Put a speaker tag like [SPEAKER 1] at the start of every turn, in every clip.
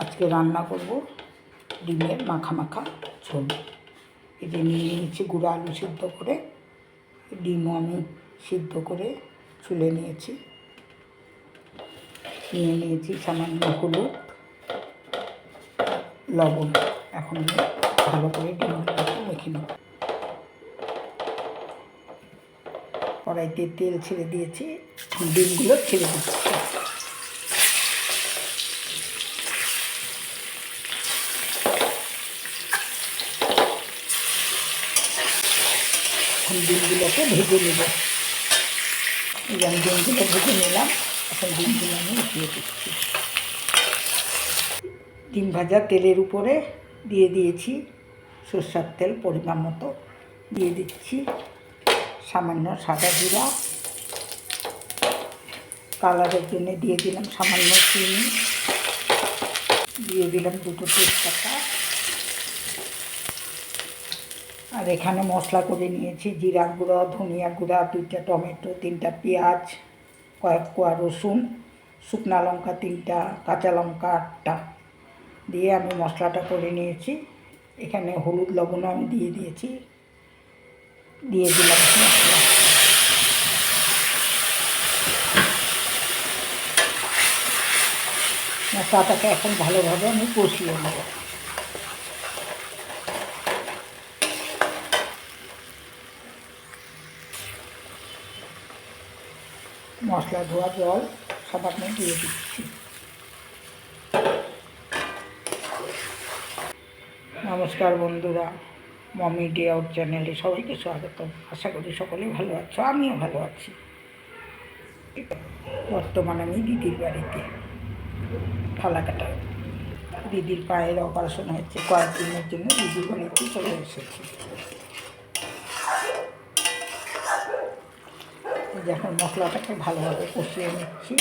[SPEAKER 1] আজকে রান্না করব ডিমের মাখা মাখা ঝোল। এই যে নিয়ে নিয়েছি গুঁড়ো আলু সিদ্ধ করে, ডিমও আমি সিদ্ধ করে ছুলে নিয়েছি। নিয়ে নিয়েছি সামান্য হলুদ, লবণ। এখন আমি ভালো করে ডিমগুলোকে মেখে নেব। কড়াইতে তেল ছেড়ে দিয়েছি, ডিমগুলো ছেড়ে দিচ্ছি। এখন ডিমগুলোকে ভেজে নেব। আমি ডিমগুলো ভেজে নিলাম, এখন ডিমগুলো আমি উঠিয়ে দিচ্ছি। ডিম ভাজা তেলের উপরে দিয়ে দিয়েছি সরষের তেল পরিমাণ মতো, দিয়ে দিচ্ছি সামান্য সাদা জিরা, কালারের জন্য দিয়ে দিলাম সামান্য চিনি, দিয়ে দিলাম দুটো তেজপাতা। আর এখানে মশলা করে নিয়েছি জিরা গুঁড়ো, ধনিয়া গুঁড়া, 2টা টমেটো, 3টা পেঁয়াজ, কয়েক কোয়া রসুন, শুকনো লঙ্কা 3টা, কাঁচা লঙ্কা 8টা দিয়ে আমি মশলাটা করে নিয়েছি। এখানে হলুদ লবণও আমি দিয়ে দিয়েছি, দিয়ে দিলাম মশলা। মশলাটাকে এখন ভালোভাবে আমি কষিয়ে নেব। মশলা ধোয়া জল সামান্য দিয়ে দিচ্ছি। নমস্কার বন্ধুরা, মমি ডে আউট চ্যানেলে সবাইকে স্বাগত। আশা করি সকলেই ভালো আছো, আমিও ভালো আছি। বর্তমানে আমি দিদির বাড়িতে ফালাকাটা। দিদির পায়ের অপারেশন হয়েছে, কয়েকদিনের জন্য দিদির বাড়িতে চলে এসেছি। যখন মশলাটাকে ভালোভাবে কষিয়ে নিচ্ছি।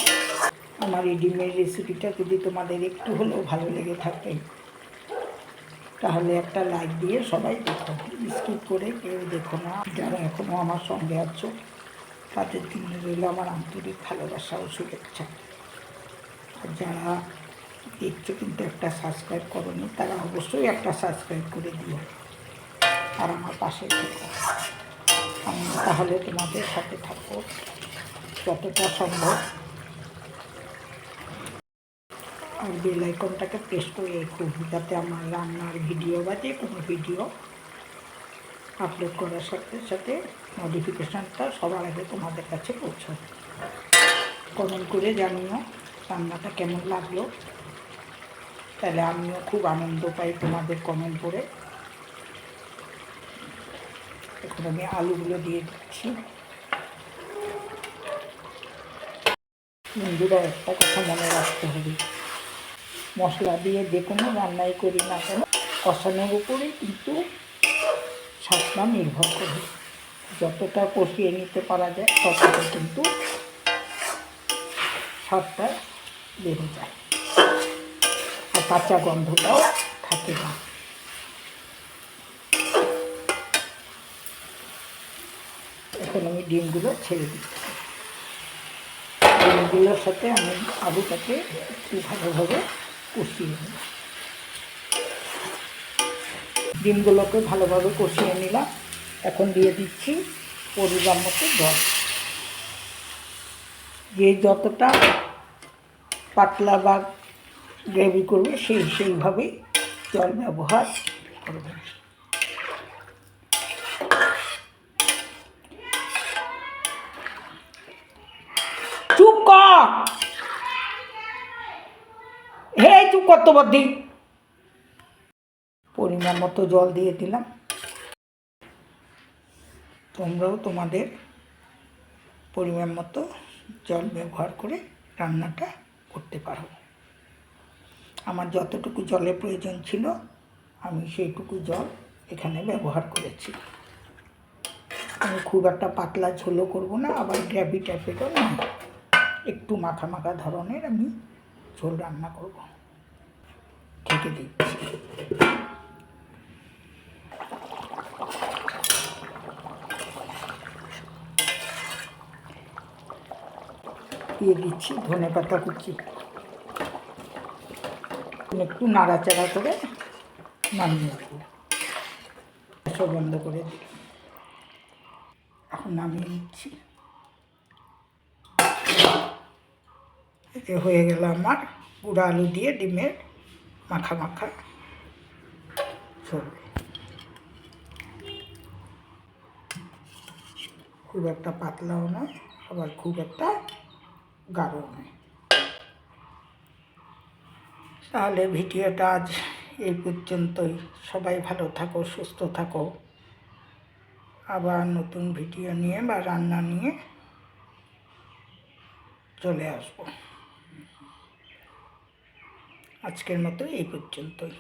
[SPEAKER 1] আমার এই ডিমের রেসিপিটা যদি তোমাদের একটু হলেও ভালো লেগে থাকে তাহলে একটা লাইক দিয়ে সবাই দেখো, স্কিপ করে কেউ দেখো না। যারা এখনও আমার সঙ্গে আছো তাদের জন্য রইল আমার আন্তরিক ভালোবাসা ও শুভেচ্ছা। আর যারা দেখছো কিন্তু একটা সাবস্ক্রাইব করোনি, তারা অবশ্যই একটা সাবস্ক্রাইব করে দিও আর আমার পাশে থেকো। আমি তাহলে তোমাদের সাথে থাকবো যতটা সম্ভব। আর বেল আইকনটাকে প্রেস করে রেখো, যাতে আমার রান্নার ভিডিও বা যে কোনো ভিডিও আপলোড করার সাথে সাথে নোটিফিকেশানটা সবার আগে তোমাদের কাছে পৌঁছাবে। কমেন্ট করে জানিও রান্নাটা কেমন লাগলো, তাহলে আমিও খুব আনন্দ পাই তোমাদের কমেন্ট পড়ে। এখন আমি আলুগুলো দিয়ে দিচ্ছি। বন্ধুরা, একটা কথা মনে রাখতে হবে, মশলা দিয়ে যে কোনো রান্নাই করি না কেন, কষানোর উপরেই কিন্তু স্বাদটা নির্ভর করে। যতটা কষিয়ে নিতে পারা যায় ততটা কিন্তু স্বাদটা বেড়ে যায় আর কাঁচা গন্ধটাও থাকে না। এখন আমি ডিমগুলো ছেড়ে দিচ্ছি। ডিমগুলোর সাথে আমি আলুটাকে একটু ভালোভাবে কষিয়ে নিই। ডিমগুলোকে ভালোভাবে কষিয়ে নিলাম। এখন দিয়ে দিচ্ছি পরিমাণ মতো জল। যে যতটা পাতলা বা গ্রেভি করবে সেইভাবেই জল ব্যবহার করবে। চুপ কর, হে চুপ কর তো বদ্দি। পরিমাণ মতো জল দিয়ে দিলাম। তোমরাও তোমাদের পরিমাণ মতো জল ব্যবহার করে রান্নাটা করতে পারো। আমার যতটুকু জলের প্রয়োজন ছিল আমি সেইটুকু জল এখানে ব্যবহার করেছি। আমি খুব একটা পাতলা ঝোলও করবো না, আবার গ্রেভি টাইপেরও নয়, একটু মাখা মাখা ধরনের আমি ঝোল রান্না করব। ঢেকে দিচ্ছি। দিয়ে দিচ্ছি ধনেপাতা কুচি। একটু নাড়াচাড়া করে নামিয়ে দেবো। গ্যাসও বন্ধ করে দিই। এখন নামিয়ে নিচ্ছি। এতে হয়ে গেল আমার গুঁড়া আলু দিয়ে ডিমের মাখা মাখা সবজি। খুব একটা পাতলাও নয়, আবার খুব একটা গাঢ়ও নয়। তাহলে ভিডিওটা আজ এই পর্যন্তই। সবাই ভালো থাকো, সুস্থ থাকো। আবার নতুন ভিডিও নিয়ে বা রান্না নিয়ে চলে আসবো। আজকের মতো এই পর্যন্তই।